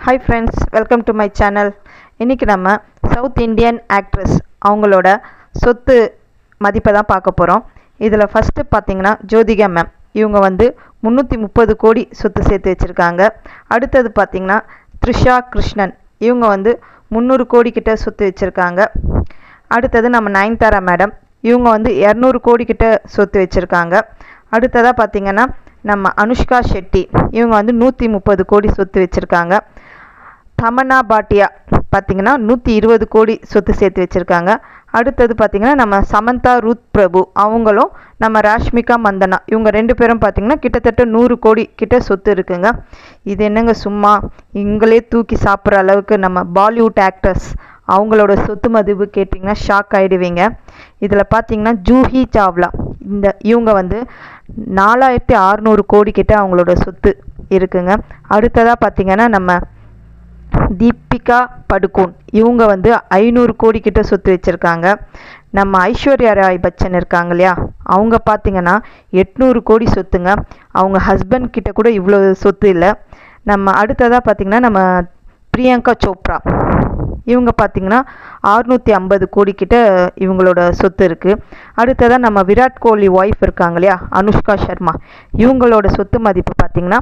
Hi friends, welcome to my channel. இன்னைக்கு நம்ம south Indian actress அவங்களோட சொத்து மதிப்பை தான் பார்க்க போகிறோம். இதில் ஃபஸ்ட்டு பார்த்தீங்கன்னா ஜோதிகா மேம், இவங்க வந்து 330 கோடி சொத்து சேர்த்து வச்சுருக்காங்க. அடுத்தது பார்த்தீங்கன்னா த்ரிஷா கிருஷ்ணன், இவங்க வந்து 300 கோடி கிட்ட சொத்து வச்சுருக்காங்க. அடுத்தது நம்ம நயன்தாரா மேடம், இவங்க வந்து 200 கோடி கிட்ட சொத்து வச்சுருக்காங்க. அடுத்ததாக பார்த்தீங்கன்னா நம்ம அனுஷ்கா ஷெட்டி, இவங்க வந்து 130 கோடி சொத்து வச்சுருக்காங்க. தமன்னா பாட்டியா பார்த்திங்கன்னா 120 கோடி சொத்து சேர்த்து வச்சுருக்காங்க. அடுத்தது பார்த்திங்கன்னா நம்ம சமந்தா ரூத் பிரபு, அவங்களும் நம்ம ராஷ்மிகா மந்தனா, இவங்க 2 பேரும் பார்த்திங்கன்னா கிட்டத்தட்ட 100 கோடி கிட்ட சொத்து இருக்குங்க. இது என்னங்க சும்மா இவங்களே தூக்கி சாப்பிட்ற அளவுக்கு நம்ம பாலிவுட் ஆக்டர்ஸ் அவங்களோட சொத்து மதிப்பு கேட்டிங்கன்னா ஷாக் ஆகிடுவீங்க. இதில் பார்த்திங்கன்னா ஜூஹி சாவ்லா, இவங்க வந்து 4600 கோடி கிட்ட அவங்களோட சொத்து இருக்குங்க. அடுத்ததாக பார்த்திங்கன்னா நம்ம தீபிகா படுகோன், இவங்க வந்து 500 கோடி கிட்ட சொத்து வச்சுருக்காங்க. நம்ம ஐஸ்வர்யா ராய் பச்சன் இருக்காங்க இல்லையா, அவங்க பார்த்திங்கன்னா 800 கோடி சொத்துங்க. அவங்க ஹஸ்பண்ட் கிட்ட கூட இவ்வளோ சொத்து இல்லை. நம்ம அடுத்ததாக பார்த்திங்கன்னா நம்ம பிரியங்கா சோப்ரா, இவங்க பார்த்திங்கன்னா 650 கோடி கிட்ட இவங்களோட சொத்து இருக்குது. அடுத்ததாக நம்ம விராட் கோலி ஒய்ஃப் இருக்காங்க இல்லையா அனுஷ்கா சர்மா, இவங்களோட சொத்து மதிப்பு பார்த்திங்கன்னா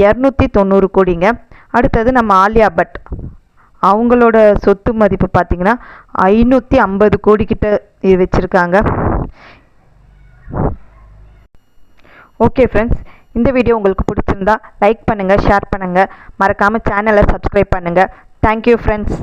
290 கோடிங்க. அடுத்தது நம்ம ஆலியா பட், அவங்களோட சொத்து மதிப்பு பார்த்திங்கன்னா 550 கோடி கிட்ட வச்சுருக்காங்க. ஓகே ஃப்ரெண்ட்ஸ், இந்த வீடியோ உங்களுக்கு பிடிச்சிருந்தா லைக் பண்ணுங்கள், ஷேர் பண்ணுங்கள், மறக்காமல் சேனலை சப்ஸ்கிரைப் பண்ணுங்கள். Thank you friends.